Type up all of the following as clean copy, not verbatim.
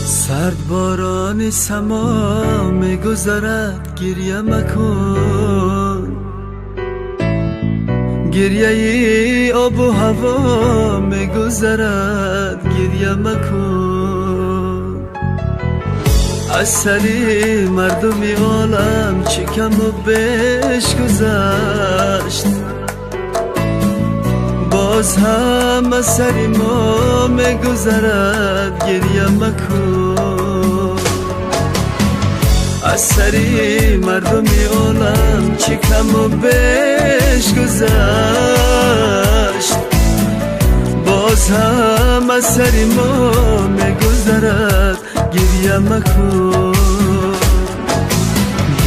سرد باران سما میگذرد گریه مکن، گریه ای آب و هوا میگذرد گریه مکن. از سری مردمی عالم چه کم و بیش گذشت، باز هم از سری ما میگذرد گریه مکن. از سری مردمی عالم چه کم و بیش گذشت، باز هم از سری ما میگذرد گریه مکن.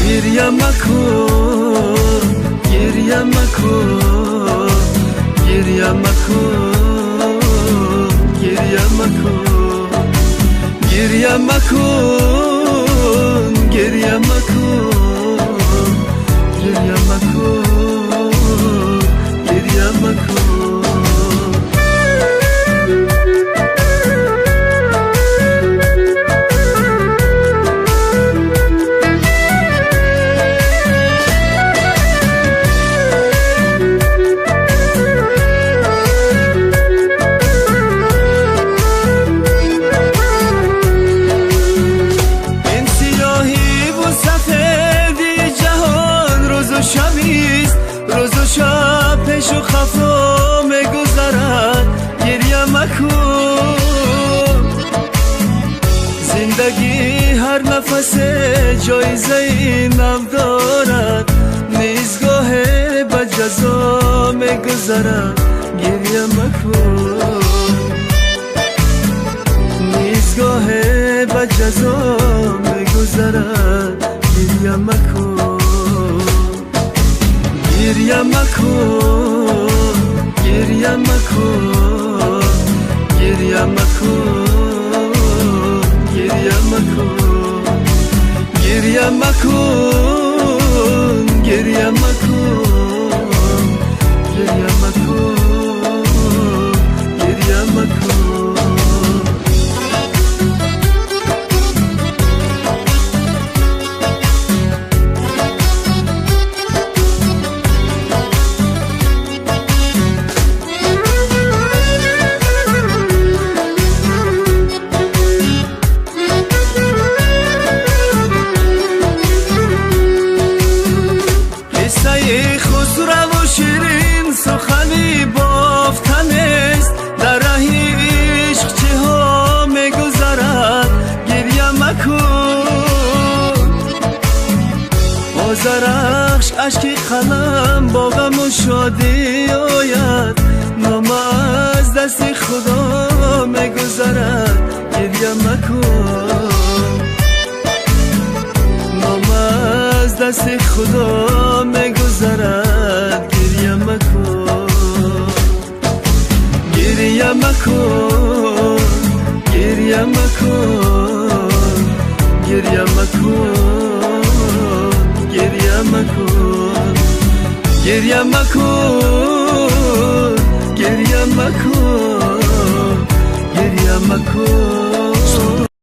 گریه مکن، گریه مکن، گریه مکن، گریه مکن، گریه مکن، گریه مکن، گریه مکن، گریه مکن. روز و شب پیش و خفا میگذرد گریه مکن. زندگی هر نفس جایزه نو دارد، نیزگاه به جزا میگذرد گریه مکن. نیزگاه به جزا میگذرد گریه مکن. گریه مکن، گریه مکن، گریه مکن، گریه مکن، گریه مکن، گریه مکن، گریه مکن، گریه مکن. خسرو و شیرین سخنی بافتن است، در ره عشق چه ها میگذرد گریه مکن. آزرخش اشکی قلم با غم و شادی آید، نام از دست خدا میگذرد گریه مکن. نام از دست خدا میگذرد گریه مکن. گریه مکن، گریه مکن، گریه مکن، گریه مکن، گریه مکن، گریه مکن، گریه مکن.